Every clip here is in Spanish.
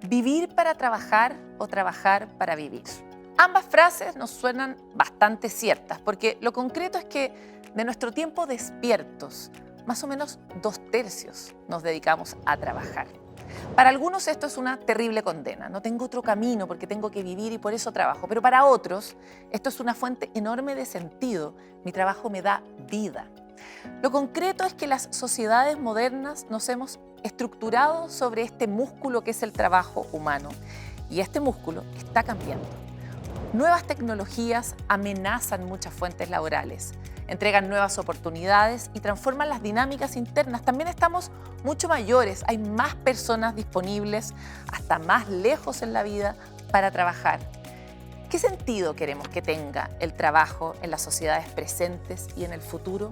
Vivir para trabajar o trabajar para vivir. Ambas frases nos suenan bastante ciertas, porque lo concreto es que de nuestro tiempo despiertos, más o menos 2/3 nos dedicamos a trabajar. Para algunos esto es una terrible condena. No tengo otro camino porque tengo que vivir y por eso trabajo. Pero para otros esto es una fuente enorme de sentido. Mi trabajo me da vida. Lo concreto es que las sociedades modernas nos hemos estructurado sobre este músculo que es el trabajo humano. Y este músculo está cambiando. Nuevas tecnologías amenazan muchas fuentes laborales, entregan nuevas oportunidades y transforman las dinámicas internas. También estamos mucho mayores, hay más personas disponibles, hasta más lejos en la vida, para trabajar. ¿Qué sentido queremos que tenga el trabajo en las sociedades presentes y en el futuro?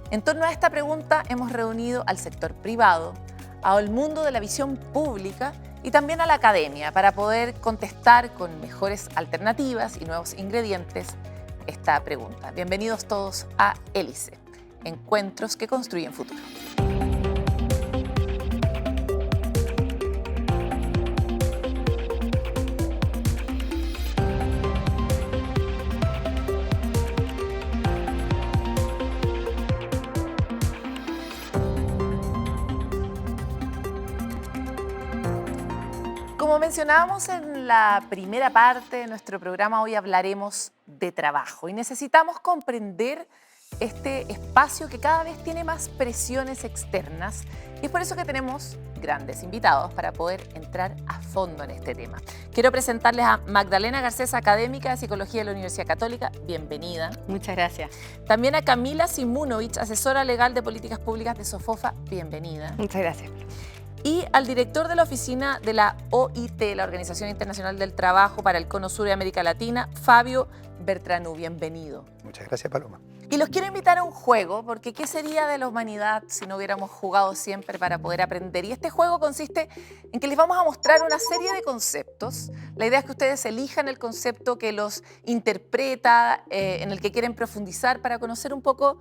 En torno a esta pregunta hemos reunido al sector privado, al mundo de la visión pública y también a la academia para poder contestar con mejores alternativas y nuevos ingredientes esta pregunta. Bienvenidos todos a Hélice, encuentros que construyen futuro. Como mencionábamos en la primera parte de nuestro programa, hoy hablaremos de trabajo y necesitamos comprender este espacio que cada vez tiene más presiones externas y es por eso que tenemos grandes invitados para poder entrar a fondo en este tema. Quiero presentarles a Magdalena Garcés, académica de Psicología de la Universidad Católica. Bienvenida. Muchas gracias. También a Camila Simunovich, asesora legal de políticas públicas de Sofofa. Bienvenida. Muchas gracias. Y al director de la oficina de la OIT, la Organización Internacional del Trabajo para el Cono Sur y América Latina, Fabio Bertranú. Bienvenido. Muchas gracias, Paloma. Y los quiero invitar a un juego, porque ¿qué sería de la humanidad si no hubiéramos jugado siempre para poder aprender? Y este juego consiste en que les vamos a mostrar una serie de conceptos. La idea es que ustedes elijan el concepto que los interpreta, en el que quieren profundizar para conocer un poco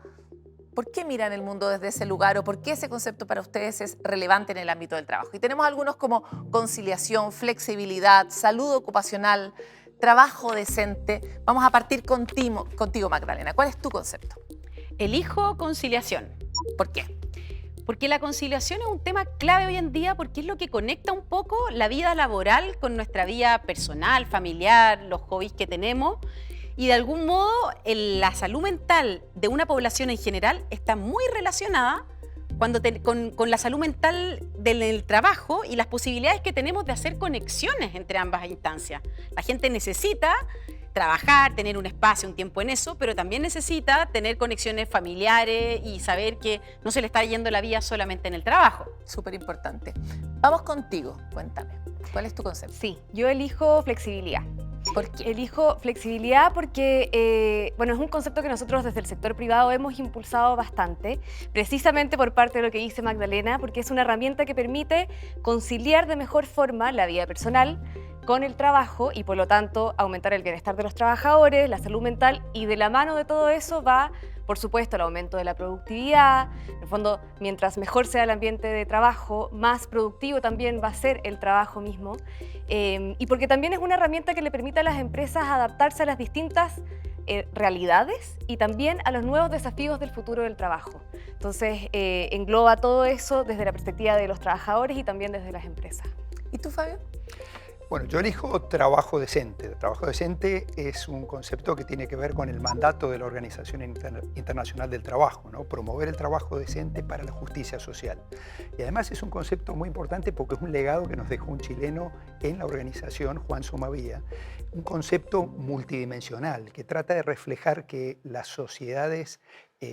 ¿por qué miran el mundo desde ese lugar o por qué ese concepto para ustedes es relevante en el ámbito del trabajo? Y tenemos algunos como conciliación, flexibilidad, salud ocupacional, trabajo decente. Vamos a partir contigo, Magdalena. ¿Cuál es tu concepto? Elijo conciliación. ¿Por qué? Porque la conciliación es un tema clave hoy en día porque es lo que conecta un poco la vida laboral con nuestra vida personal, familiar, los hobbies que tenemos. Y de algún modo la salud mental de una población en general está muy relacionada con la salud mental del trabajo y las posibilidades que tenemos de hacer conexiones entre ambas instancias. La gente necesita trabajar, tener un espacio, un tiempo en eso, pero también necesita tener conexiones familiares y saber que no se le está yendo la vida solamente en el trabajo. Súper importante. Vamos contigo, cuéntame. ¿Cuál es tu concepto? Sí, yo elijo flexibilidad. ¿Por qué? Elijo flexibilidad porque, es un concepto que nosotros desde el sector privado hemos impulsado bastante, precisamente por parte de lo que dice Magdalena, porque es una herramienta que permite conciliar de mejor forma la vida personal con el trabajo y, por lo tanto, aumentar el bienestar de los trabajadores, la salud mental, y de la mano de todo eso va, por supuesto, el aumento de la productividad. En el fondo, mientras mejor sea el ambiente de trabajo, más productivo también va a ser el trabajo mismo. Y porque también es una herramienta que le permite a las empresas adaptarse a las distintas realidades y también a los nuevos desafíos del futuro del trabajo. Entonces, engloba todo eso desde la perspectiva de los trabajadores y también desde las empresas. ¿Y tú, Fabio? Bueno, yo elijo trabajo decente. Trabajo decente es un concepto que tiene que ver con el mandato de la Organización Internacional del Trabajo, ¿no? Promover el trabajo decente para la justicia social. Y además es un concepto muy importante porque es un legado que nos dejó un chileno en la organización, Juan Somavía. Un concepto multidimensional que trata de reflejar que las sociedades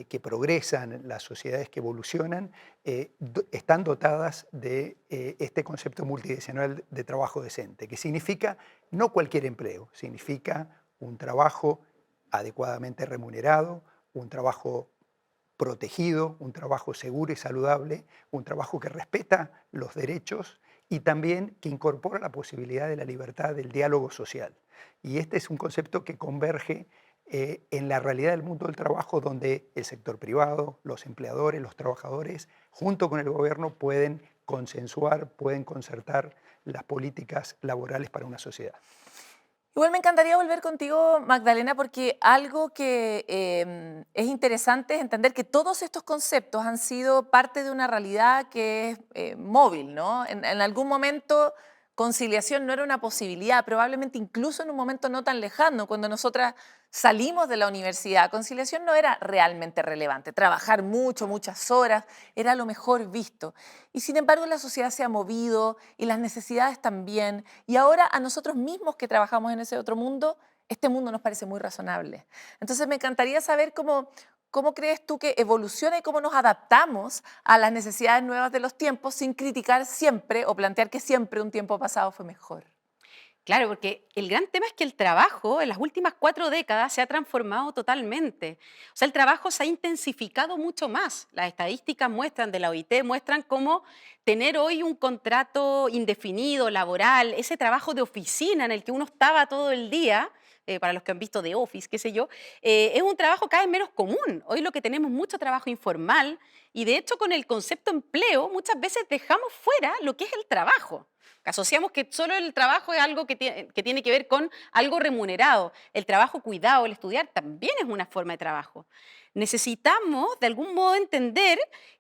que progresan, las sociedades que evolucionan, están dotadas de este concepto multidimensional de trabajo decente, que significa no cualquier empleo, significa un trabajo adecuadamente remunerado, un trabajo protegido, un trabajo seguro y saludable, un trabajo que respeta los derechos y también que incorpora la posibilidad de la libertad del diálogo social. Y este es un concepto que converge en la realidad del mundo del trabajo, donde el sector privado, los empleadores, los trabajadores, junto con el gobierno, pueden consensuar, pueden concertar las políticas laborales para una sociedad. Igual me encantaría volver contigo, Magdalena, porque algo que es interesante es entender que todos estos conceptos han sido parte de una realidad que es móvil, ¿no? En algún momento conciliación no era una posibilidad, probablemente incluso en un momento no tan lejano, cuando nosotras salimos de la universidad, conciliación no era realmente relevante. Trabajar mucho, muchas horas, era lo mejor visto. Y sin embargo la sociedad se ha movido y las necesidades también. Y ahora a nosotros mismos que trabajamos en ese otro mundo, este mundo nos parece muy razonable. Entonces me encantaría saber cómo crees tú que evoluciona y cómo nos adaptamos a las necesidades nuevas de los tiempos sin criticar siempre o plantear que siempre un tiempo pasado fue mejor. Claro, porque el gran tema es que el trabajo en las últimas 4 décadas se ha transformado totalmente. O sea, el trabajo se ha intensificado mucho más. Las estadísticas muestran, de la OIT, muestran cómo tener hoy un contrato indefinido, laboral, ese trabajo de oficina en el que uno estaba todo el día, para los que han visto The Office, qué sé yo, es un trabajo cada vez menos común. Hoy lo que tenemos es mucho trabajo informal y de hecho con el concepto empleo muchas veces dejamos fuera lo que es el trabajo. Asociamos que solo el trabajo es algo que tiene que ver con algo remunerado. El trabajo cuidado, el estudiar, también es una forma de trabajo. Necesitamos, de algún modo, entender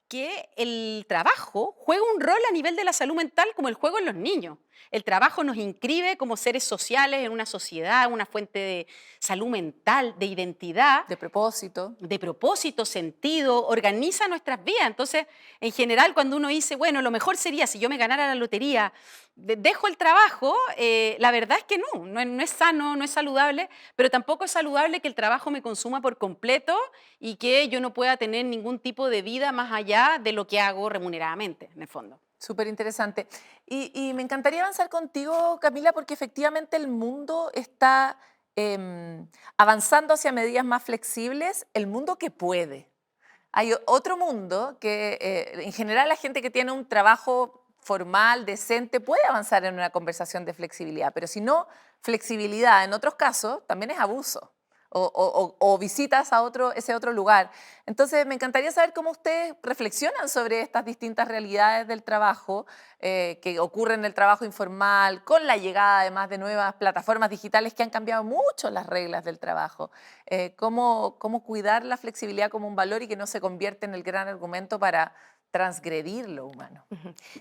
que el trabajo juega un rol a nivel de la salud mental como el juego en los niños. El trabajo nos inscribe como seres sociales en una sociedad, una fuente de salud mental, de identidad, de propósito, sentido, organiza nuestras vidas. Entonces, en general, cuando uno dice, bueno, lo mejor sería si yo me ganara la lotería, dejo el trabajo, la verdad es que no es sano, no es saludable, pero tampoco es saludable que el trabajo me consuma por completo y que yo no pueda tener ningún tipo de vida más allá de lo que hago remuneradamente, en el fondo. Súper interesante. Y me encantaría avanzar contigo, Camila, porque efectivamente el mundo está avanzando hacia medidas más flexibles, el mundo que puede. Hay otro mundo que en general la gente que tiene un trabajo formal, decente, puede avanzar en una conversación de flexibilidad, pero si no, flexibilidad en otros casos también es abuso. O visitas a ese otro lugar. Entonces, me encantaría saber cómo ustedes reflexionan sobre estas distintas realidades del trabajo que ocurren en el trabajo informal, con la llegada además de nuevas plataformas digitales que han cambiado mucho las reglas del trabajo. Cómo cuidar la flexibilidad como un valor y que no se convierte en el gran argumento para transgredir lo humano.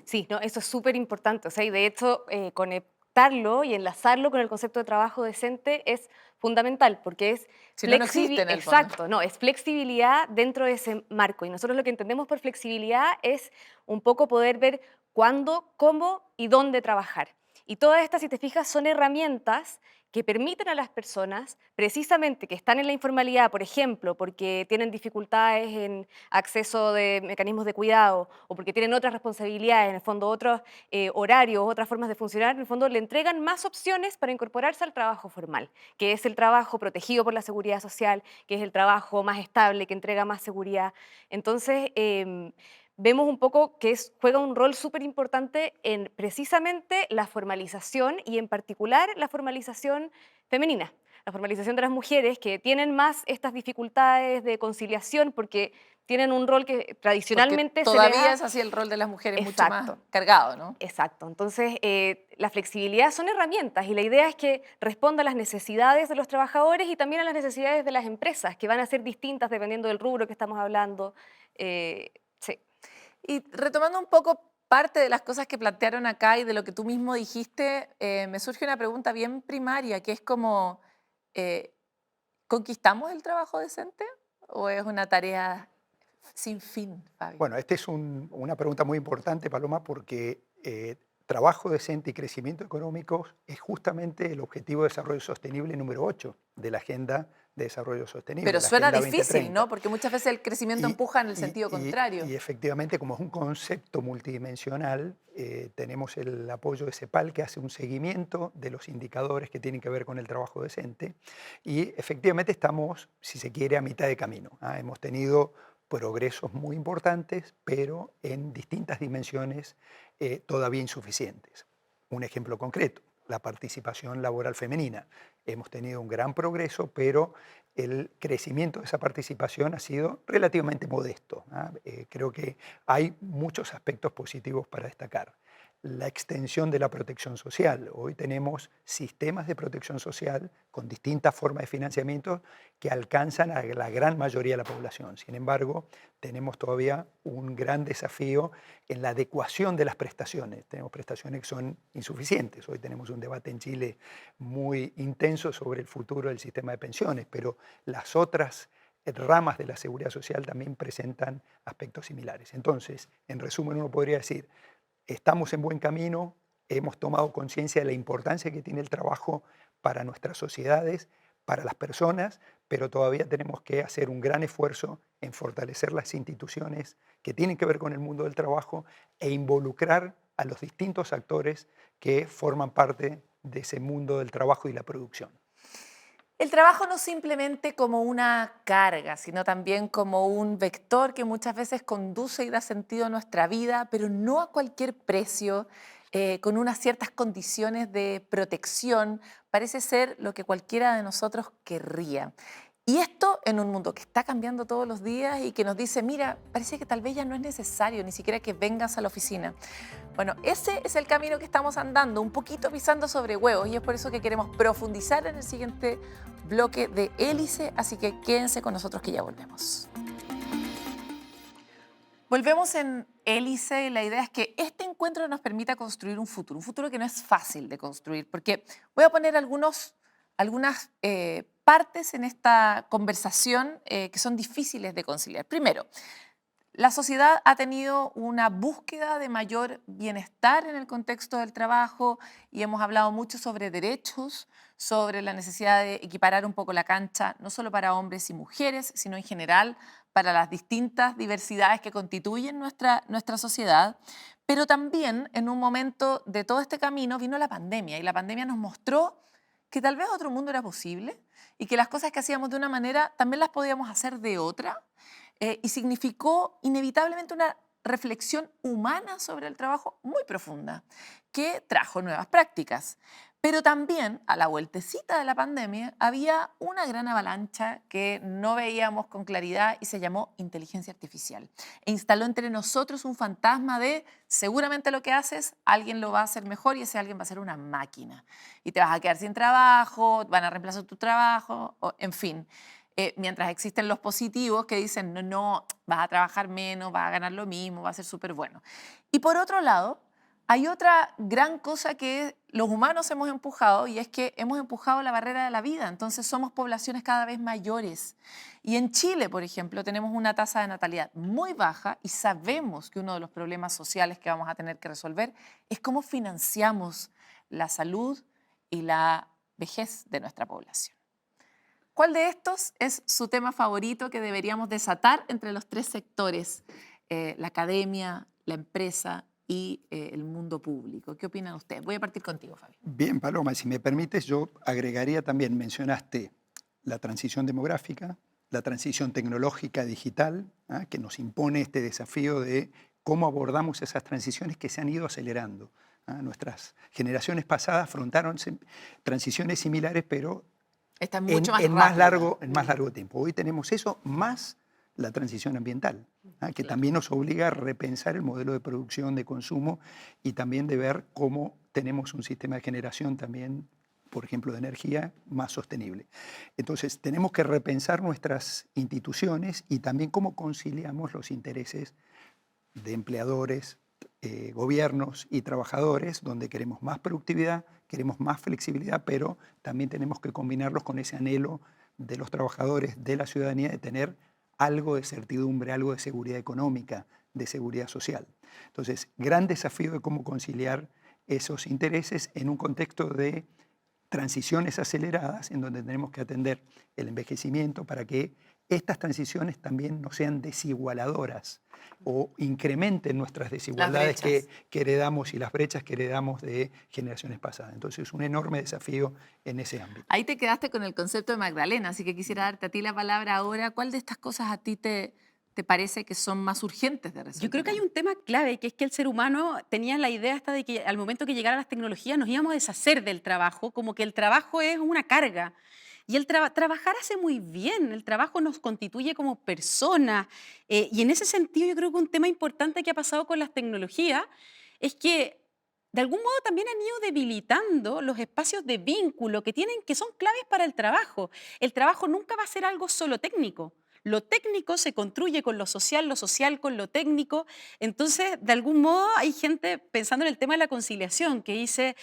Sí, no, eso es súper importante. O sea, y de hecho, conectarlo y enlazarlo con el concepto de trabajo decente es fundamental, porque es Si no, no existe en el fondo. exacto, no, es flexibilidad dentro de ese marco. Y nosotros lo que entendemos por flexibilidad es un poco poder ver cuándo, cómo y dónde trabajar. Y todas estas, si te fijas, son herramientas que permiten a las personas, precisamente que están en la informalidad, por ejemplo, porque tienen dificultades en acceso de mecanismos de cuidado o porque tienen otras responsabilidades, en el fondo otros horarios, otras formas de funcionar, en el fondo le entregan más opciones para incorporarse al trabajo formal, que es el trabajo protegido por la seguridad social, que es el trabajo más estable, que entrega más seguridad. Entonces, vemos un poco que juega un rol súper importante en precisamente la formalización y en particular la formalización femenina, la formalización de las mujeres que tienen más estas dificultades de conciliación porque tienen un rol que tradicionalmente porque todavía es así el rol de las mujeres. Exacto. Mucho más cargado, ¿no? Exacto. Entonces, la flexibilidad son herramientas y la idea es que responda a las necesidades de los trabajadores y también a las necesidades de las empresas, que van a ser distintas dependiendo del rubro que estamos hablando. Sí. Y retomando un poco parte de las cosas que plantearon acá y de lo que tú mismo dijiste, me surge una pregunta bien primaria, que es como, ¿conquistamos el trabajo decente o es una tarea sin fin, Fabio? Bueno, esta es una pregunta muy importante, Paloma, porque trabajo decente y crecimiento económico es justamente el objetivo de desarrollo sostenible número 8 de la Agenda de Desarrollo Sostenible. Pero suena Agenda difícil, 2030. ¿no? Porque muchas veces el crecimiento empuja en el sentido contrario. Y efectivamente, como es un concepto multidimensional, tenemos el apoyo de CEPAL, que hace un seguimiento de los indicadores que tienen que ver con el trabajo decente. Y efectivamente estamos, si se quiere, a mitad de camino. Hemos tenido progresos muy importantes, pero en distintas dimensiones todavía insuficientes. Un ejemplo concreto, la participación laboral femenina. Hemos tenido un gran progreso, pero el crecimiento de esa participación ha sido relativamente modesto. Creo que hay muchos aspectos positivos para destacar. La extensión de la protección social. Hoy tenemos sistemas de protección social con distintas formas de financiamiento que alcanzan a la gran mayoría de la población. Sin embargo, tenemos todavía un gran desafío en la adecuación de las prestaciones. Tenemos prestaciones que son insuficientes. Hoy tenemos un debate en Chile muy intenso sobre el futuro del sistema de pensiones, pero las otras ramas de la seguridad social también presentan aspectos similares. Entonces, en resumen, uno podría decir, estamos en buen camino, hemos tomado conciencia de la importancia que tiene el trabajo para nuestras sociedades, para las personas, pero todavía tenemos que hacer un gran esfuerzo en fortalecer las instituciones que tienen que ver con el mundo del trabajo e involucrar a los distintos actores que forman parte de ese mundo del trabajo y la producción. El trabajo no simplemente como una carga, sino también como un vector que muchas veces conduce y da sentido a nuestra vida, pero no a cualquier precio, con unas ciertas condiciones de protección, parece ser lo que cualquiera de nosotros querría. Y esto en un mundo que está cambiando todos los días y que nos dice, mira, parece que tal vez ya no es necesario ni siquiera que vengas a la oficina. Bueno, ese es el camino que estamos andando, un poquito pisando sobre huevos, y es por eso que queremos profundizar en el siguiente bloque de Hélice, así que quédense con nosotros que ya volvemos. Volvemos en Hélice y la idea es que este encuentro nos permita construir un futuro que no es fácil de construir, porque voy a poner algunas partes en esta conversación que son difíciles de conciliar. Primero, la sociedad ha tenido una búsqueda de mayor bienestar en el contexto del trabajo y hemos hablado mucho sobre derechos, sobre la necesidad de equiparar un poco la cancha, no solo para hombres y mujeres, sino en general para las distintas diversidades que constituyen nuestra sociedad. Pero también en un momento de todo este camino vino la pandemia y la pandemia nos mostró que tal vez otro mundo era posible y que las cosas que hacíamos de una manera también las podíamos hacer de otra. Y significó inevitablemente una reflexión humana sobre el trabajo muy profunda, que trajo nuevas prácticas. Pero también, a la vueltecita de la pandemia, había una gran avalancha que no veíamos con claridad y se llamó inteligencia artificial. E instaló entre nosotros un fantasma de seguramente lo que haces, alguien lo va a hacer mejor y ese alguien va a ser una máquina. Y te vas a quedar sin trabajo, van a reemplazar tu trabajo, en fin. Mientras existen los positivos que dicen, no, vas a trabajar menos, vas a ganar lo mismo, va a ser súper bueno. Y por otro lado, hay otra gran cosa que los humanos hemos empujado y es que hemos empujado la barrera de la vida. Entonces somos poblaciones cada vez mayores. Y en Chile, por ejemplo, tenemos una tasa de natalidad muy baja y sabemos que uno de los problemas sociales que vamos a tener que resolver es cómo financiamos la salud y la vejez de nuestra población. ¿Cuál de estos es su tema favorito que deberíamos desatar entre los tres sectores, la academia, la empresa y el mundo público? ¿Qué opinan ustedes? Voy a partir contigo, Fabio. Bien, Paloma, si me permites, yo agregaría también, mencionaste la transición demográfica, la transición tecnológica digital, que nos impone este desafío de cómo abordamos esas transiciones que se han ido acelerando. Nuestras generaciones pasadas afrontaron transiciones similares, pero Está mucho en más largo tiempo. Hoy tenemos eso más la transición ambiental, que también nos obliga a repensar el modelo de producción, de consumo y también de ver cómo tenemos un sistema de generación también, por ejemplo, de energía más sostenible. Entonces, tenemos que repensar nuestras instituciones y también cómo conciliamos los intereses de empleadores, gobiernos y trabajadores, donde queremos más productividad, queremos más flexibilidad, pero también tenemos que combinarlos con ese anhelo de los trabajadores, de la ciudadanía, de tener algo de certidumbre, algo de seguridad económica, de seguridad social. Entonces, gran desafío de cómo conciliar esos intereses en un contexto de transiciones aceleradas, en donde tenemos que atender el envejecimiento para que estas transiciones también no sean desigualadoras o incrementen nuestras desigualdades que heredamos y las brechas que heredamos de generaciones pasadas. Entonces, es un enorme desafío en ese ámbito. Ahí te quedaste con el concepto de Magdalena, así que quisiera darte a ti la palabra ahora. ¿Cuál de estas cosas a ti te te parece que son más urgentes de resolver? Yo creo que hay un tema clave, que es que el ser humano tenía la idea hasta de que al momento que llegaran las tecnologías nos íbamos a deshacer del trabajo, como que el trabajo es una carga. Y el trabajar hace muy bien, el trabajo nos constituye como personas. Y en ese sentido yo creo que un tema importante que ha pasado con las tecnologías es que de algún modo también han ido debilitando los espacios de vínculo que son claves para el trabajo. El trabajo nunca va a ser algo solo técnico. Lo técnico se construye con lo social con lo técnico. Entonces, de algún modo, hay gente pensando en el tema de la conciliación que dice,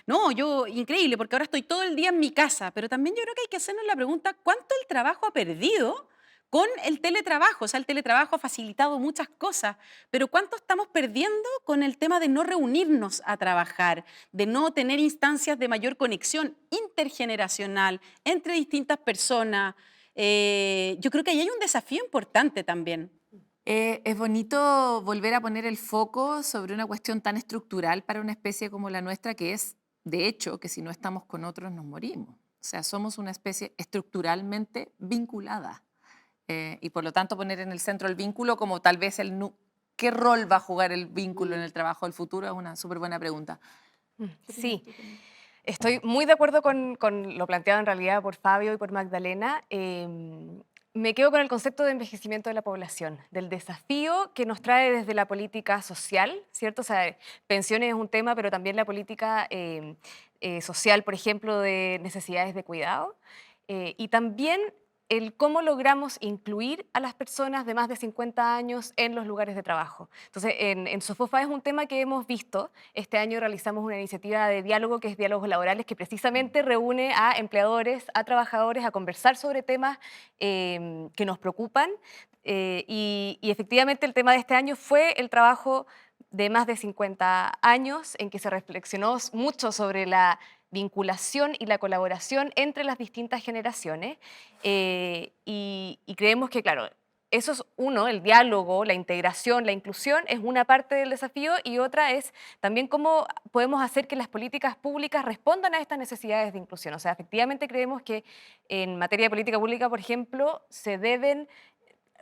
no, increíble, porque ahora estoy todo el día en mi casa, pero también yo creo que hay que hacernos la pregunta, ¿cuánto el trabajo ha perdido con el teletrabajo? O sea, el teletrabajo ha facilitado muchas cosas, pero ¿cuánto estamos perdiendo con el tema de no reunirnos a trabajar, de no tener instancias de mayor conexión intergeneracional entre distintas personas? Yo creo que ahí hay un desafío importante también. Es bonito volver a poner el foco sobre una cuestión tan estructural para una especie como la nuestra, que es, de hecho, que si no estamos con otros nos morimos. O sea, somos una especie estructuralmente vinculada. Y por lo tanto poner en el centro el vínculo como tal vez ¿qué rol va a jugar el vínculo en el trabajo del futuro? Es una súper buena pregunta. Sí. Estoy muy de acuerdo con lo planteado en realidad por Fabio y por Magdalena. Me quedo con el concepto de envejecimiento de la población, del desafío que nos trae desde la política social, ¿cierto? O sea, pensiones es un tema, pero también la política social, por ejemplo, de necesidades de cuidado. Y también el cómo logramos incluir a las personas de más de 50 años en los lugares de trabajo. Entonces, en Sofofa es un tema que hemos visto. Este año realizamos una iniciativa de diálogo, que es Diálogos Laborales, que precisamente reúne a empleadores, a trabajadores, a conversar sobre temas que nos preocupan. Y efectivamente el tema de este año fue el trabajo de más de 50 años, en que se reflexionó mucho sobre la vinculación y la colaboración entre las distintas generaciones. Y creemos que, claro, eso es uno, el diálogo, la integración, la inclusión, es una parte del desafío, y otra es también cómo podemos hacer que las políticas públicas respondan a estas necesidades de inclusión. O sea, efectivamente creemos que en materia de política pública, por ejemplo, se deben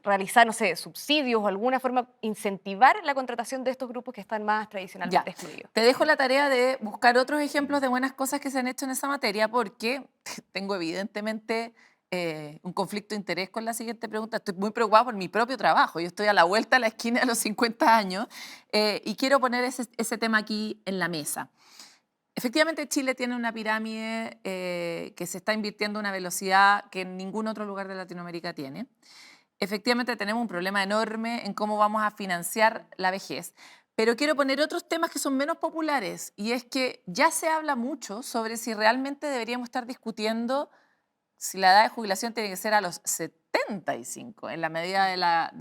realizar, no sé, subsidios o alguna forma incentivar la contratación de estos grupos que están más tradicionalmente excluidos. Te dejo la tarea de buscar otros ejemplos de buenas cosas que se han hecho en esa materia, porque tengo evidentemente un conflicto de interés con la siguiente pregunta. Estoy muy preocupada por mi propio trabajo. Yo estoy a la vuelta de la esquina de los 50 años y quiero poner ese tema aquí en la mesa. Efectivamente, Chile tiene una pirámide que se está invirtiendo a una velocidad que en ningún otro lugar de Latinoamérica tiene. Efectivamente tenemos un problema enorme en cómo vamos a financiar la vejez, pero quiero poner otros temas que son menos populares, y es que ya se habla mucho sobre si realmente deberíamos estar discutiendo si la edad de jubilación tiene que ser a los 75, en la medida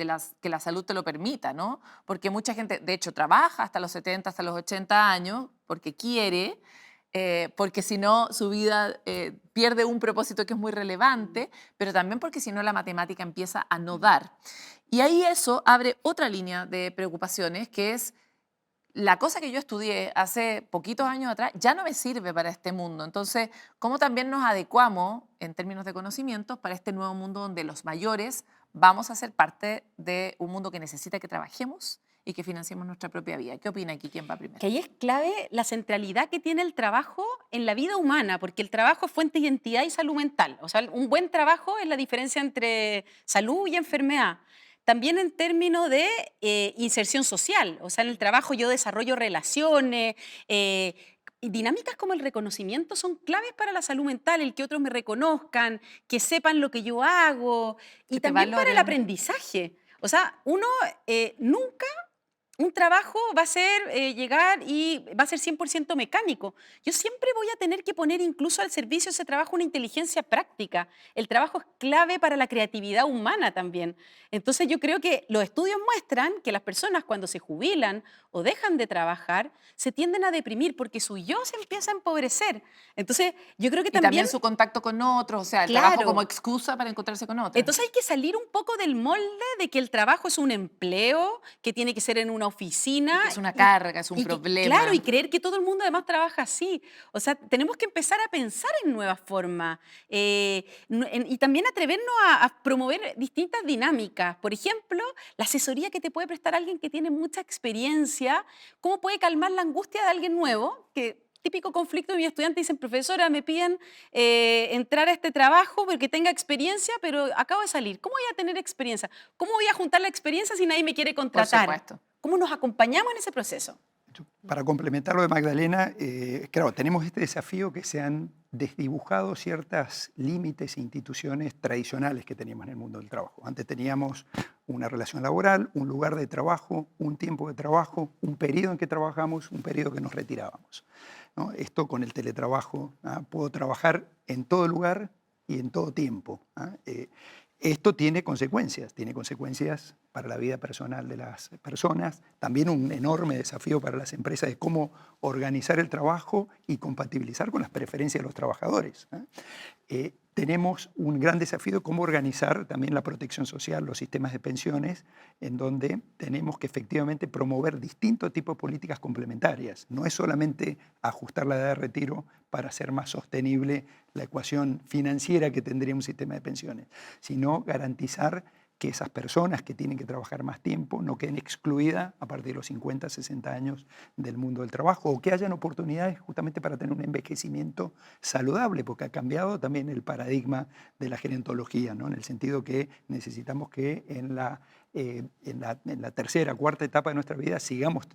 que la salud te lo permita, ¿no? Porque mucha gente, de hecho, trabaja hasta los 70, hasta los 80 años, porque quiere, porque si no su vida pierde un propósito que es muy relevante, pero también porque si no la matemática empieza a no dar. Y ahí eso abre otra línea de preocupaciones, que es la cosa que yo estudié hace poquitos años atrás ya no me sirve para este mundo. Entonces, ¿cómo también nos adecuamos en términos de conocimientos para este nuevo mundo donde los mayores vamos a ser parte de un mundo que necesita que trabajemos y que financiemos nuestra propia vida? ¿Qué opina aquí? ¿Quién va primero? Que ahí es clave la centralidad que tiene el trabajo en la vida humana, porque el trabajo es fuente de identidad y salud mental. O sea, un buen trabajo es la diferencia entre salud y enfermedad. También en términos de inserción social. O sea, en el trabajo yo desarrollo relaciones, y dinámicas como el reconocimiento son claves para la salud mental, el que otros me reconozcan, que sepan lo que yo hago, y también para el aprendizaje. O sea, uno nunca... Un trabajo va a ser llegar y va a ser 100% mecánico. Yo siempre voy a tener que poner incluso al servicio de ese trabajo una inteligencia práctica. El trabajo es clave para la creatividad humana también. Entonces yo creo que los estudios muestran que las personas cuando se jubilan o dejan de trabajar se tienden a deprimir porque su yo se empieza a empobrecer. Entonces yo creo que también su contacto con otros, o sea, el trabajo como excusa para encontrarse con otros. Entonces hay que salir un poco del molde de que el trabajo es un empleo, que tiene que ser en una oficina. Es una carga, es un y problema. Claro, y creer que todo el mundo además trabaja así. O sea, tenemos que empezar a pensar en nuevas formas y también atrevernos a promover distintas dinámicas. Por ejemplo, la asesoría que te puede prestar alguien que tiene mucha experiencia, cómo puede calmar la angustia de alguien nuevo, que típico conflicto de mis estudiantes dicen, profesora, me piden entrar a este trabajo porque tenga experiencia, pero acabo de salir. ¿Cómo voy a tener experiencia? ¿Cómo voy a juntar la experiencia si nadie me quiere Por contratar? supuesto. ¿Cómo nos acompañamos en ese proceso? Para complementar lo de Magdalena, claro, tenemos este desafío que se han desdibujado ciertos límites e instituciones tradicionales que teníamos en el mundo del trabajo. Antes teníamos una relación laboral, un lugar de trabajo, un tiempo de trabajo, un periodo en que trabajamos, un periodo que nos retirábamos, ¿no? Esto con el teletrabajo, puedo trabajar en todo lugar y en todo tiempo. Esto tiene consecuencias para la vida personal de las personas, también un enorme desafío para las empresas de cómo organizar el trabajo y compatibilizar con las preferencias de los trabajadores. Tenemos un gran desafío de cómo organizar también la protección social, los sistemas de pensiones, en donde tenemos que efectivamente promover distintos tipos de políticas complementarias. No es solamente ajustar la edad de retiro para hacer más sostenible la ecuación financiera que tendría un sistema de pensiones, sino garantizar que esas personas que tienen que trabajar más tiempo no queden excluidas a partir de los 50, 60 años del mundo del trabajo, o que hayan oportunidades justamente para tener un envejecimiento saludable, porque ha cambiado también el paradigma de la gerontología, ¿no? En el sentido que necesitamos que en la tercera, cuarta etapa de nuestra vida sigamos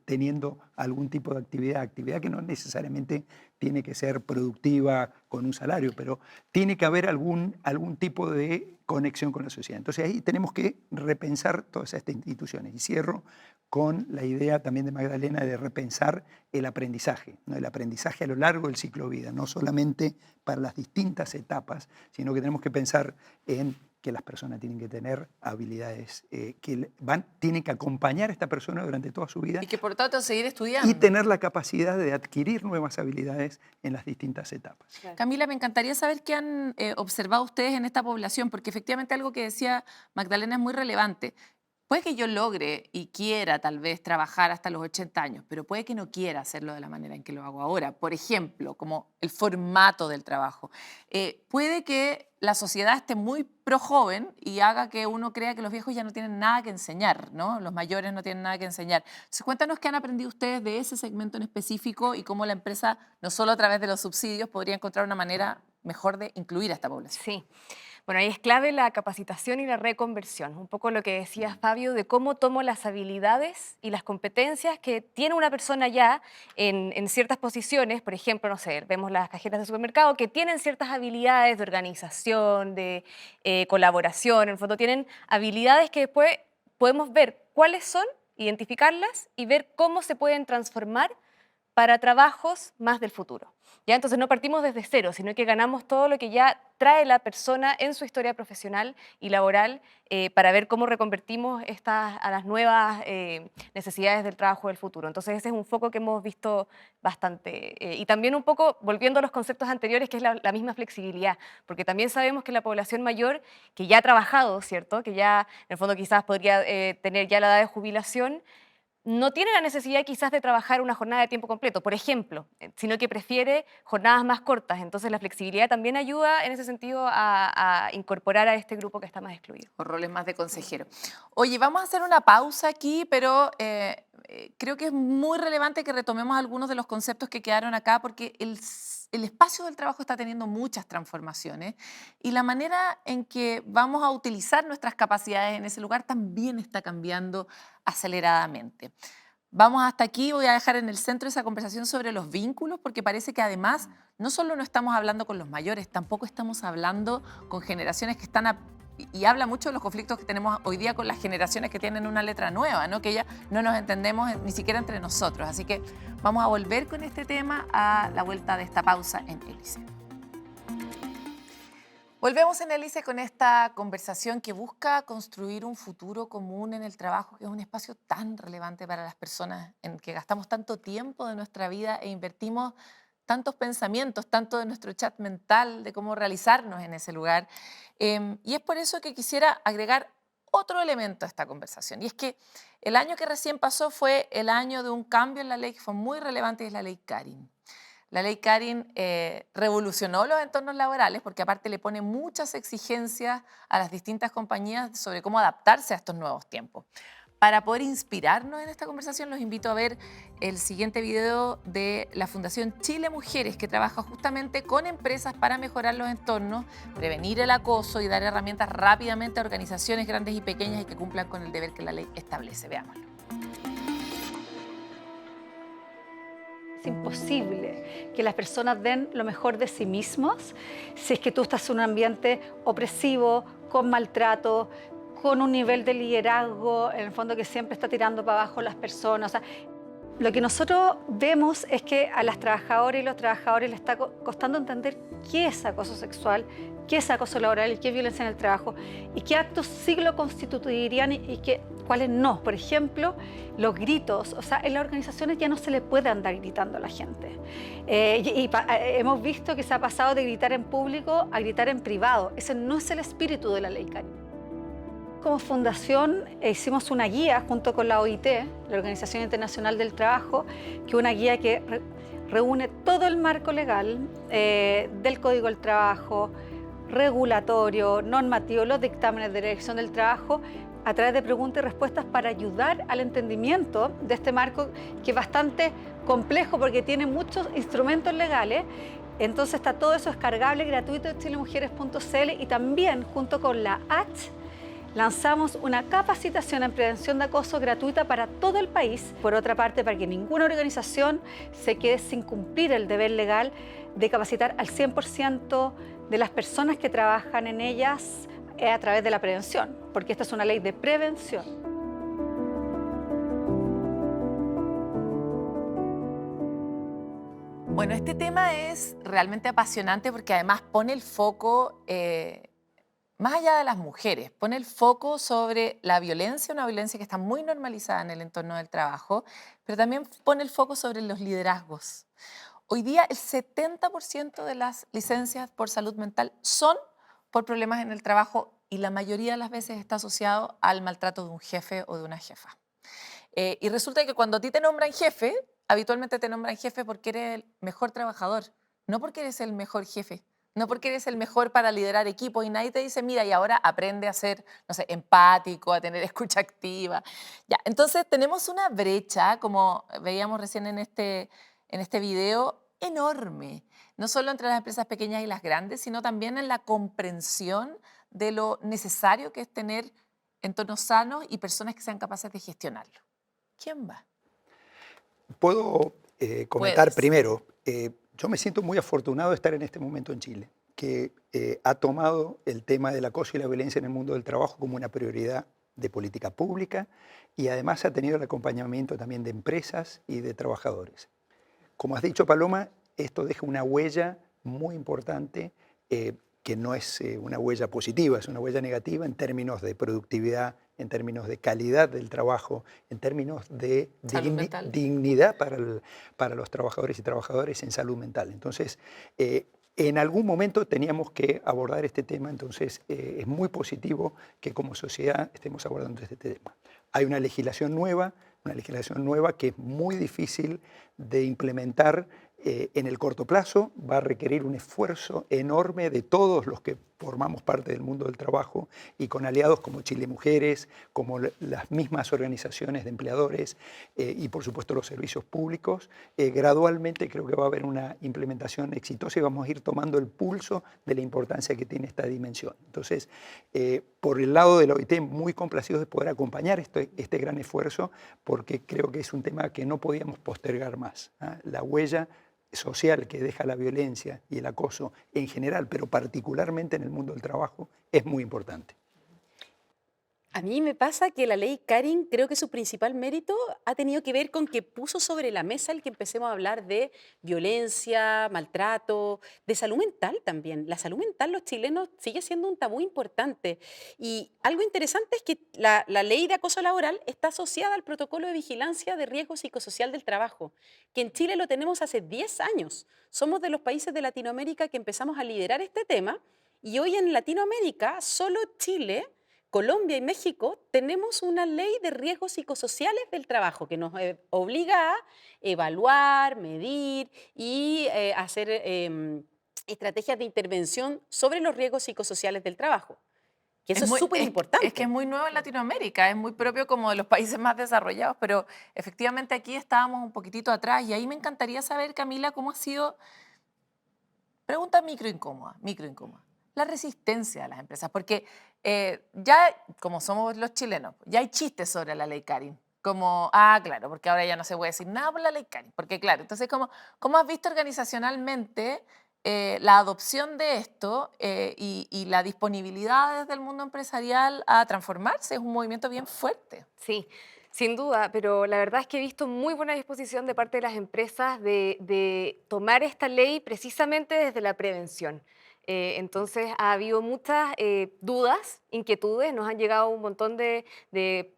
teniendo algún tipo de actividad que no necesariamente tiene que ser productiva con un salario, pero tiene que haber algún tipo de conexión con la sociedad. Entonces ahí tenemos que repensar todas estas instituciones. Y cierro con la idea también de Magdalena de repensar el aprendizaje, ¿no? El aprendizaje a lo largo del ciclo de vida, no solamente para las distintas etapas, sino que tenemos que pensar en que las personas tienen que tener habilidades tienen que acompañar a esta persona durante toda su vida. Y que por tanto seguir estudiando. Y tener la capacidad de adquirir nuevas habilidades en las distintas etapas. Claro. Camila, me encantaría saber qué han observado ustedes en esta población, porque efectivamente algo que decía Magdalena es muy relevante. Puede que yo logre y quiera tal vez trabajar hasta los 80 años, pero puede que no quiera hacerlo de la manera en que lo hago ahora. Por ejemplo, como el formato del trabajo. Puede que la sociedad esté muy pro joven y haga que uno crea que los viejos ya no tienen nada que enseñar, ¿no? Los mayores no tienen nada que enseñar. Entonces, cuéntanos qué han aprendido ustedes de ese segmento en específico y cómo la empresa, no solo a través de los subsidios, podría encontrar una manera mejor de incluir a esta población. Sí. Bueno, ahí es clave la capacitación y la reconversión. Un poco lo que decía Fabio de cómo tomo las habilidades y las competencias que tiene una persona ya en ciertas posiciones. Por ejemplo, no sé, vemos las cajeras de supermercado que tienen ciertas habilidades de organización, de colaboración. En el fondo tienen habilidades que después podemos ver cuáles son, identificarlas y ver cómo se pueden transformar para trabajos más del futuro. ¿Ya? Entonces no partimos desde cero, sino que ganamos todo lo que ya trae la persona en su historia profesional y laboral para ver cómo reconvertimos estas a las nuevas necesidades del trabajo del futuro. Entonces ese es un foco que hemos visto bastante. Y también un poco, volviendo a los conceptos anteriores, que es la misma flexibilidad, porque también sabemos que la población mayor, que ya ha trabajado, ¿cierto? Que ya en el fondo quizás podría tener ya la edad de jubilación, no tiene la necesidad quizás de trabajar una jornada de tiempo completo, por ejemplo, sino que prefiere jornadas más cortas. Entonces la flexibilidad también ayuda en ese sentido a incorporar a este grupo que está más excluido. O roles más de consejero. Oye, vamos a hacer una pausa aquí, pero creo que es muy relevante que retomemos algunos de los conceptos que quedaron acá, porque el espacio del trabajo está teniendo muchas transformaciones y la manera en que vamos a utilizar nuestras capacidades en ese lugar también está cambiando aceleradamente. Vamos hasta aquí, voy a dejar en el centro esa conversación sobre los vínculos, porque parece que además no solo no estamos hablando con los mayores, tampoco estamos hablando con generaciones que están y habla mucho de los conflictos que tenemos hoy día con las generaciones que tienen una letra nueva, ¿no? Que ya no nos entendemos ni siquiera entre nosotros. Así que vamos a volver con este tema a la vuelta de esta pausa en Hélice. Volvemos en Hélice con esta conversación que busca construir un futuro común en el trabajo, que es un espacio tan relevante para las personas en que gastamos tanto tiempo de nuestra vida e invertimos tantos pensamientos, tanto de nuestro chat mental, de cómo realizarnos en ese lugar. Y es por eso que quisiera agregar otro elemento de esta conversación, y es que el año que recién pasó fue el año de un cambio en la ley que fue muy relevante, y es la ley Carin. La ley Carin revolucionó los entornos laborales porque aparte le pone muchas exigencias a las distintas compañías sobre cómo adaptarse a estos nuevos tiempos. Para poder inspirarnos en esta conversación, los invito a ver el siguiente video de la Fundación Chile Mujeres, que trabaja justamente con empresas para mejorar los entornos, prevenir el acoso y dar herramientas rápidamente a organizaciones grandes y pequeñas y que cumplan con el deber que la ley establece. Veámoslo. Es imposible que las personas den lo mejor de sí mismos si es que tú estás en un ambiente opresivo, con maltrato, con un nivel de liderazgo, en el fondo que siempre está tirando para abajo las personas. O sea, lo que nosotros vemos es que a las trabajadoras y los trabajadores les está costando entender qué es acoso sexual, qué es acoso laboral y qué es violencia en el trabajo y qué actos sí lo constituirían y cuáles no. Por ejemplo, los gritos. O sea, en las organizaciones ya no se le puede andar gritando a la gente. Hemos visto que se ha pasado de gritar en público a gritar en privado. Ese no es el espíritu de la ley Carin. Como fundación hicimos una guía junto con la OIT, la Organización Internacional del Trabajo, que es una guía que reúne todo el marco legal del Código del Trabajo, regulatorio, normativo, los dictámenes de dirección del trabajo, a través de preguntas y respuestas para ayudar al entendimiento de este marco, que es bastante complejo porque tiene muchos instrumentos legales. Entonces está todo eso descargable, gratuito de chilemujeres.cl, y también junto con la H lanzamos una capacitación en prevención de acoso gratuita para todo el país. Por otra parte, para que ninguna organización se quede sin cumplir el deber legal de capacitar al 100% de las personas que trabajan en ellas a través de la prevención, porque esta es una ley de prevención. Bueno, este tema es realmente apasionante porque además pone el foco más allá de las mujeres, pone el foco sobre la violencia, una violencia que está muy normalizada en el entorno del trabajo, pero también pone el foco sobre los liderazgos. Hoy día el 70% de las licencias por salud mental son por problemas en el trabajo y la mayoría de las veces está asociado al maltrato de un jefe o de una jefa. Y resulta que cuando a ti te nombran jefe, habitualmente te nombran jefe porque eres el mejor trabajador, no porque eres el mejor jefe. No porque eres el mejor para liderar equipos y nadie te dice, mira, y ahora aprende a ser, no sé, empático, a tener escucha activa. Ya, entonces tenemos una brecha, como veíamos recién en este video, enorme. No solo entre las empresas pequeñas y las grandes, sino también en la comprensión de lo necesario que es tener entornos sanos y personas que sean capaces de gestionarlo. ¿Quién va? Puedo comentar Puedes. primero. Yo me siento muy afortunado de estar en este momento en Chile, que ha tomado el tema del acoso y la violencia en el mundo del trabajo como una prioridad de política pública y además ha tenido el acompañamiento también de empresas y de trabajadores. Como has dicho, Paloma, esto deja una huella muy importante, que no es una huella positiva, es una huella negativa en términos de productividad, en términos de calidad del trabajo, en términos de dignidad para los trabajadores y trabajadoras en salud mental. Entonces, en algún momento teníamos que abordar este tema, entonces es muy positivo que como sociedad estemos abordando este tema. Hay una legislación nueva que es muy difícil de implementar en el corto plazo, va a requerir un esfuerzo enorme de todos los que formamos parte del mundo del trabajo y con aliados como Chile Mujeres, como las mismas organizaciones de empleadores y por supuesto los servicios públicos. Gradualmente creo que va a haber una implementación exitosa y vamos a ir tomando el pulso de la importancia que tiene esta dimensión. Entonces, por el lado de la OIT, muy complacidos de poder acompañar este gran esfuerzo porque creo que es un tema que no podíamos postergar más. La huella social que deja la violencia y el acoso en general, pero particularmente en el mundo del trabajo, es muy importante. A mí me pasa que la ley Carin, creo que su principal mérito ha tenido que ver con que puso sobre la mesa el que empecemos a hablar de violencia, maltrato, de salud mental también. La salud mental, los chilenos, sigue siendo un tabú importante. Y algo interesante es que la ley de acoso laboral está asociada al protocolo de vigilancia de riesgo psicosocial del trabajo, que en Chile lo tenemos hace 10 años. Somos de los países de Latinoamérica que empezamos a liderar este tema y hoy en Latinoamérica solo Chile Colombia y México tenemos una ley de riesgos psicosociales del trabajo que nos obliga a evaluar, medir y hacer estrategias de intervención sobre los riesgos psicosociales del trabajo. Que eso es súper importante. Es que es muy nuevo en Latinoamérica, es muy propio como de los países más desarrollados, pero efectivamente aquí estábamos un poquitito atrás y ahí me encantaría saber, Camila, cómo ha sido, pregunta micro incómoda, la resistencia de las empresas, porque ya, como somos los chilenos, ya hay chistes sobre la ley Karin, como, claro, porque ahora ya no se puede decir nada por la ley Karin, porque claro, entonces, ¿cómo has visto organizacionalmente la adopción de esto y la disponibilidad desde el mundo empresarial a transformarse? Es un movimiento bien fuerte. Sí, sin duda, pero la verdad es que he visto muy buena disposición de parte de las empresas de tomar esta ley precisamente desde la prevención. Entonces ha habido muchas dudas, inquietudes, nos han llegado un montón de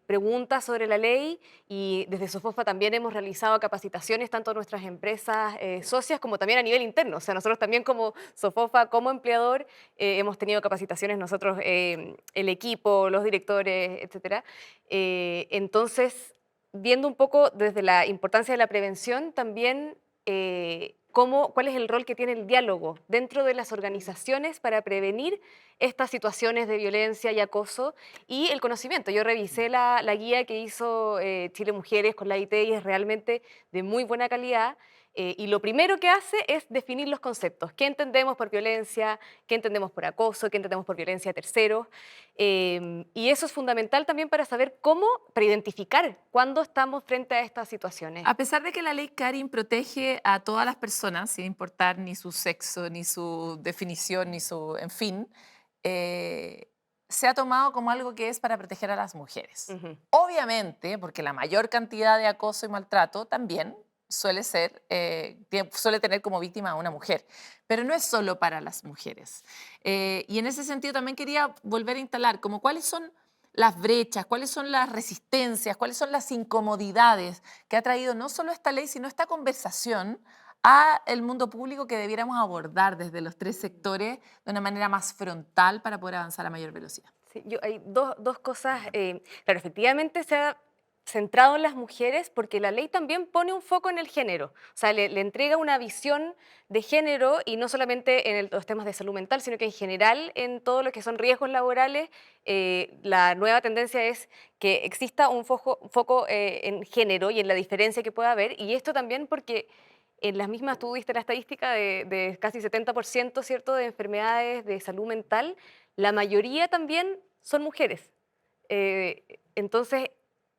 preguntas sobre la ley y desde SOFOFA también hemos realizado capacitaciones tanto a nuestras empresas socias como también a nivel interno. O sea, nosotros también como SOFOFA, como empleador, hemos tenido capacitaciones nosotros, el equipo, los directores, etcétera. Entonces, viendo un poco desde la importancia de la prevención, también cuál es el rol que tiene el diálogo dentro de las organizaciones para prevenir estas situaciones de violencia y acoso y el conocimiento. Yo revisé la guía que hizo Chile Mujeres con la IT y es realmente de muy buena calidad. Y lo primero que hace es definir los conceptos. ¿Qué entendemos por violencia? ¿Qué entendemos por acoso? ¿Qué entendemos por violencia a terceros? Y eso es fundamental también para saber para identificar cuándo estamos frente a estas situaciones. A pesar de que la ley Karin protege a todas las personas, sin importar ni su sexo, ni su definición, en fin, se ha tomado como algo que es para proteger a las mujeres. Obviamente, porque la mayor cantidad de acoso y maltrato también suele tener como víctima a una mujer, pero no es solo para las mujeres. Y en ese sentido también quería volver a instalar como cuáles son las brechas, cuáles son las resistencias, cuáles son las incomodidades que ha traído no solo esta ley, sino esta conversación a el mundo público que debiéramos abordar desde los tres sectores de una manera más frontal para poder avanzar a mayor velocidad. Sí, hay dos cosas. Claro, efectivamente se ha centrado en las mujeres porque la ley también pone un foco en el género, o sea, le entrega una visión de género y no solamente en los temas de salud mental, sino que en general en todo lo que son riesgos laborales, la nueva tendencia es que exista un foco en género y en la diferencia que pueda haber, y esto también porque en las mismas, tú diste la estadística de casi 70%, ¿cierto?, de enfermedades de salud mental, la mayoría también son mujeres. Entonces,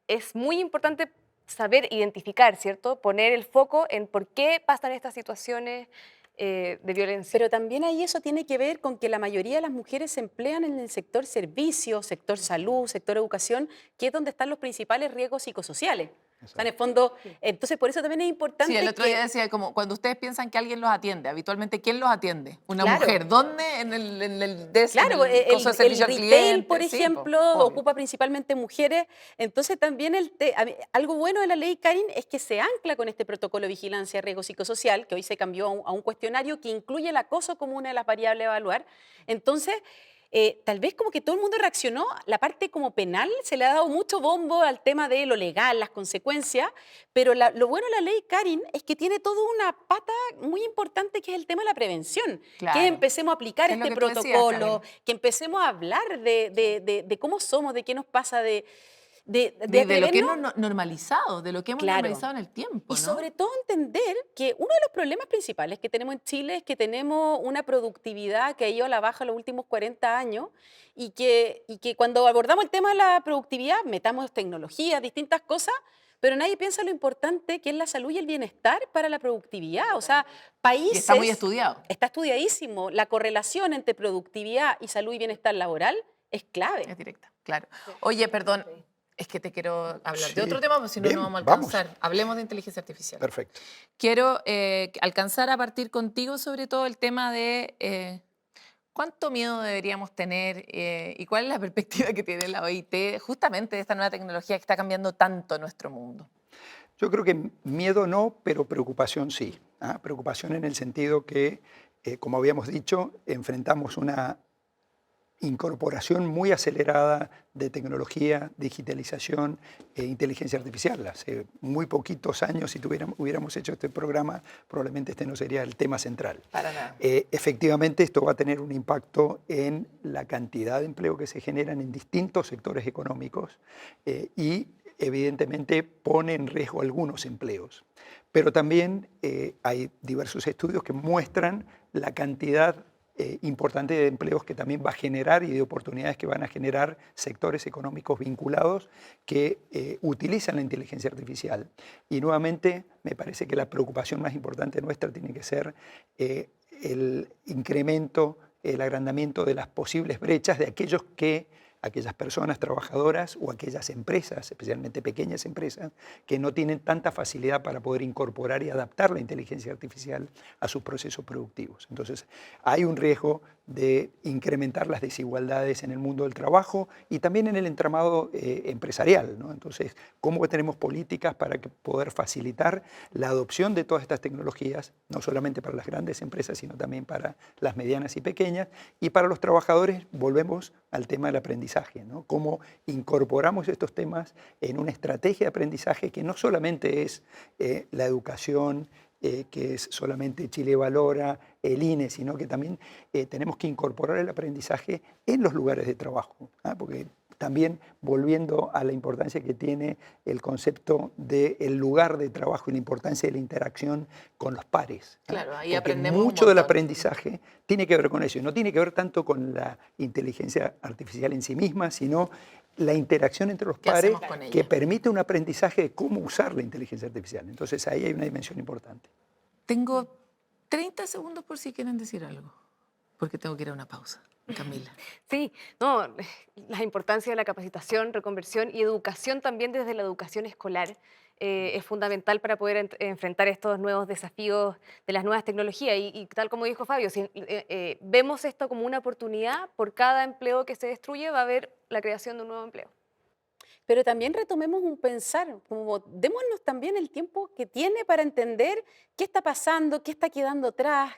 es muy importante saber identificar, ¿cierto? Poner el foco en por qué pasan estas situaciones de violencia. Pero también ahí eso tiene que ver con que la mayoría de las mujeres se emplean en el sector servicios, sector salud, sector educación, que es donde están los principales riesgos psicosociales. O sea, en el fondo, entonces por eso también es importante. Sí, el otro día decía, como cuando ustedes piensan que alguien los atiende, habitualmente, ¿quién los atiende? Una Claro. mujer. ¿Dónde? En el Claro, en el coso de el servicio al retail, cliente. por Sí, ejemplo, obvio. ocupa principalmente mujeres. Entonces también algo bueno de la ley Karin es que se ancla con este protocolo de vigilancia de riesgo psicosocial, que hoy se cambió a un cuestionario que incluye el acoso como una de las variables a evaluar. Entonces, tal vez como que todo el mundo reaccionó, la parte como penal se le ha dado mucho bombo al tema de lo legal, las consecuencias, pero lo bueno de la ley Karin es que tiene toda una pata muy importante que es el tema de la prevención, Claro. que empecemos a aplicar Es lo este que tú decías, protocolo, Camila. que empecemos a hablar de cómo somos, de qué nos pasa, de De lo que atrevernos. hemos normalizado, de lo que hemos Claro. normalizado en el tiempo, Y ¿no? sobre todo entender que uno de los problemas principales que tenemos en Chile es que tenemos una productividad que ha ido a la baja los últimos 40 años y que cuando abordamos el tema de la productividad metamos tecnologías, distintas cosas, pero nadie piensa lo importante que es la salud y el bienestar para la productividad. O sea, países... Y está muy estudiado. Está estudiadísimo. La correlación entre productividad y salud y bienestar laboral es clave. Es directa, claro. Oye, perdón, es que te quiero hablar Sí. de otro tema, porque si no, Bien, no vamos a vamos. alcanzar. Hablemos de inteligencia artificial. Perfecto. Quiero alcanzar a partir contigo sobre todo el tema de cuánto miedo deberíamos tener y cuál es la perspectiva que tiene la OIT justamente de esta nueva tecnología que está cambiando tanto nuestro mundo. Yo creo que miedo no, pero preocupación sí. Preocupación en el sentido que, como habíamos dicho, enfrentamos una incorporación muy acelerada de tecnología, digitalización e inteligencia artificial. Hace muy poquitos años, si hubiéramos hecho este programa, probablemente este no sería el tema central. Para nada. Efectivamente, esto va a tener un impacto en la cantidad de empleo que se generan en distintos sectores económicos y evidentemente pone en riesgo algunos empleos. Pero también hay diversos estudios que muestran la cantidad importante de empleos que también va a generar y de oportunidades que van a generar sectores económicos vinculados que utilizan la inteligencia artificial. Y nuevamente me parece que la preocupación más importante nuestra tiene que ser el incremento, el agrandamiento de las posibles brechas de aquellas personas trabajadoras o aquellas empresas, especialmente pequeñas empresas, que no tienen tanta facilidad para poder incorporar y adaptar la inteligencia artificial a sus procesos productivos. Entonces, hay un riesgo de incrementar las desigualdades en el mundo del trabajo y también en el entramado empresarial, ¿no? Entonces, ¿cómo tenemos políticas para poder facilitar la adopción de todas estas tecnologías, no solamente para las grandes empresas, sino también para las medianas y pequeñas? Y para los trabajadores, volvemos al tema del aprendizaje, ¿no? Cómo incorporamos estos temas en una estrategia de aprendizaje que no solamente es la educación, que es solamente Chile Valora, el INE, sino que también tenemos que incorporar el aprendizaje en los lugares de trabajo, ¿ah? Porque también volviendo a la importancia que tiene el concepto del lugar de trabajo y la importancia de la interacción con los pares. Claro, ahí porque aprendemos mucho un del montón. aprendizaje tiene que ver con eso, y no tiene que ver tanto con la inteligencia artificial en sí misma, sino la interacción entre los ¿Qué pares hacemos con ella? que permite un aprendizaje de cómo usar la inteligencia artificial. Entonces ahí hay una dimensión importante. Tengo 30 segundos por si quieren decir algo, porque tengo que ir a una pausa. Camila. Sí, no, la importancia de la capacitación, reconversión y educación también desde la educación escolar es fundamental para poder enfrentar estos nuevos desafíos de las nuevas tecnologías. Y tal como dijo Fabio, si vemos esto como una oportunidad, por cada empleo que se destruye va a haber la creación de un nuevo empleo. Pero también retomemos un pensar, como démonos también el tiempo que tiene para entender qué está pasando, qué está quedando atrás,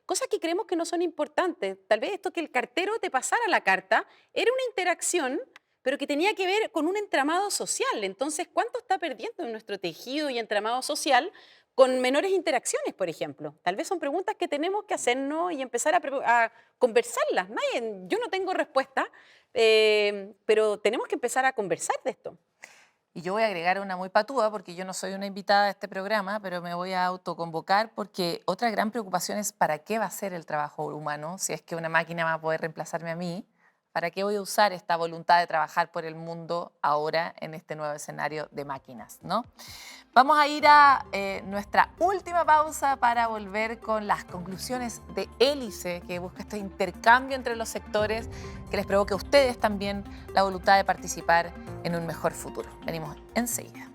cosas que creemos que no son importantes. Tal vez esto que el cartero te pasara la carta era una interacción, pero que tenía que ver con un entramado social. Entonces, ¿cuánto está perdiendo en nuestro tejido y entramado social con menores interacciones, por ejemplo? Tal vez son preguntas que tenemos que hacernos y empezar a conversarlas. Yo no tengo respuesta, pero tenemos que empezar a conversar de esto. Y yo voy a agregar una muy patúa, porque yo no soy una invitada a este programa, pero me voy a autoconvocar porque otra gran preocupación es ¿para qué va a ser el trabajo humano si es que una máquina va a poder reemplazarme a mí? ¿Para qué voy a usar esta voluntad de trabajar por el mundo ahora en este nuevo escenario de máquinas, ¿no? Vamos a ir a nuestra última pausa para volver con las conclusiones de Hélice, que busca este intercambio entre los sectores que les provoque a ustedes también la voluntad de participar en un mejor futuro. Venimos enseguida.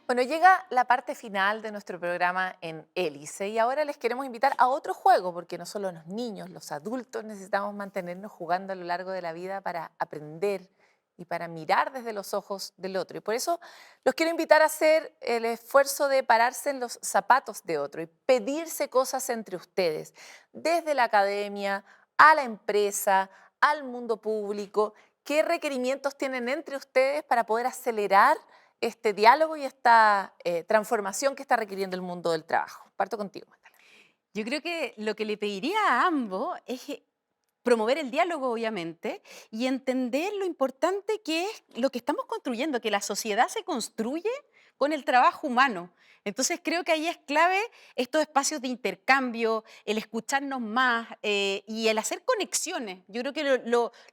Bueno, llega la parte final de nuestro programa en Hélice y ahora les queremos invitar a otro juego, porque no solo los niños, los adultos necesitamos mantenernos jugando a lo largo de la vida para aprender y para mirar desde los ojos del otro. Y por eso los quiero invitar a hacer el esfuerzo de pararse en los zapatos de otro y pedirse cosas entre ustedes, desde la academia, a la empresa, al mundo público. ¿Qué requerimientos tienen entre ustedes para poder acelerar este diálogo y esta transformación que está requiriendo el mundo del trabajo? Parto contigo, Magdalena. Yo creo que lo que le pediría a ambos es promover el diálogo, obviamente, y entender lo importante que es lo que estamos construyendo, que la sociedad se construye con el trabajo humano. Entonces creo que ahí es clave estos espacios de intercambio, el escucharnos más y el hacer conexiones. Yo creo que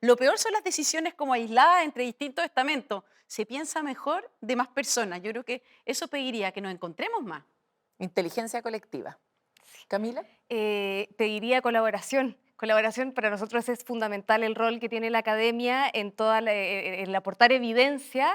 lo peor son las decisiones como aisladas entre distintos estamentos. Se piensa mejor de más personas. Yo creo que eso pediría, que nos encontremos más. Inteligencia colectiva. Camila. Pediría colaboración. Colaboración para nosotros es fundamental el rol que tiene la academia en aportar evidencia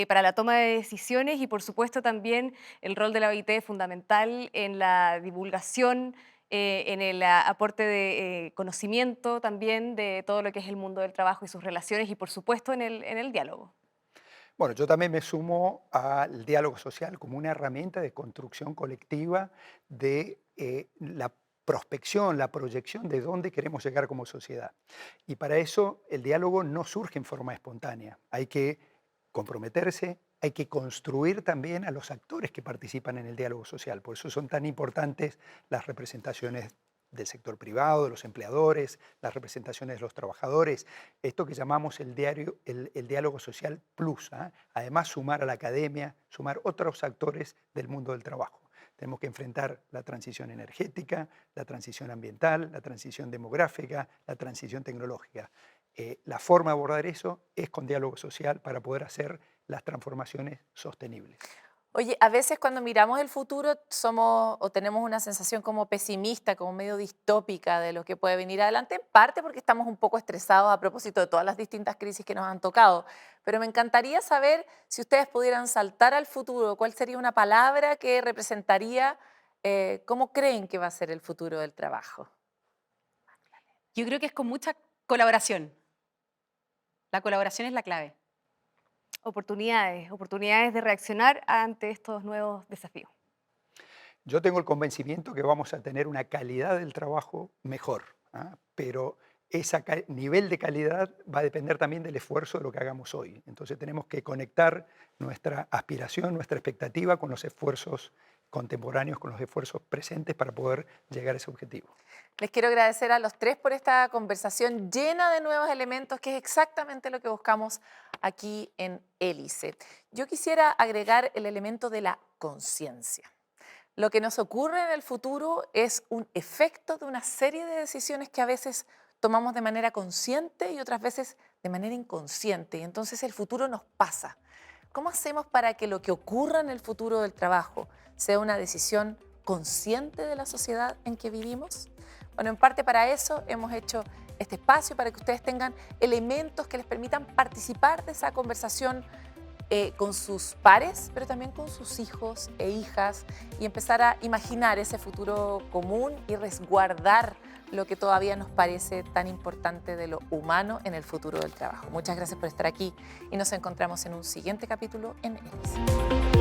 para la toma de decisiones y por supuesto también el rol de la OIT es fundamental en la divulgación, en el aporte de conocimiento también de todo lo que es el mundo del trabajo y sus relaciones y por supuesto en el diálogo. Bueno, yo también me sumo al diálogo social como una herramienta de construcción colectiva de la prospección, la proyección de dónde queremos llegar como sociedad. Y para eso el diálogo no surge en forma espontánea. Hay que comprometerse, hay que construir también a los actores que participan en el diálogo social. Por eso son tan importantes las representaciones del sector privado, de los empleadores, las representaciones de los trabajadores, esto que llamamos el diálogo social plus. Además, sumar a la academia, sumar otros actores del mundo del trabajo. Tenemos que enfrentar la transición energética, la transición ambiental, la transición demográfica, la transición tecnológica. La forma de abordar eso es con diálogo social para poder hacer las transformaciones sostenibles. Oye, a veces cuando miramos el futuro somos o tenemos una sensación como pesimista, como medio distópica de lo que puede venir adelante, en parte porque estamos un poco estresados a propósito de todas las distintas crisis que nos han tocado. Pero me encantaría saber si ustedes pudieran saltar al futuro, ¿cuál sería una palabra que representaría cómo creen que va a ser el futuro del trabajo? Yo creo que es con mucha colaboración. La colaboración es la clave. Oportunidades de reaccionar ante estos nuevos desafíos. Yo tengo el convencimiento que vamos a tener una calidad del trabajo mejor, pero ese nivel de calidad va a depender también del esfuerzo de lo que hagamos hoy. Entonces tenemos que conectar nuestra aspiración, nuestra expectativa con los esfuerzos contemporáneos, con los esfuerzos presentes para poder llegar a ese objetivo. Les quiero agradecer a los tres por esta conversación llena de nuevos elementos, que es exactamente lo que buscamos aquí en Hélice. Yo quisiera agregar el elemento de la conciencia. Lo que nos ocurre en el futuro es un efecto de una serie de decisiones que a veces tomamos de manera consciente y otras veces de manera inconsciente. Y entonces el futuro nos pasa. ¿Cómo hacemos para que lo que ocurra en el futuro del trabajo sea una decisión consciente de la sociedad en que vivimos? Bueno, en parte para eso hemos hecho este espacio, para que ustedes tengan elementos que les permitan participar de esa conversación con sus pares, pero también con sus hijos e hijas, y empezar a imaginar ese futuro común y resguardar lo que todavía nos parece tan importante de lo humano en el futuro del trabajo. Muchas gracias por estar aquí y nos encontramos en un siguiente capítulo en Hélice.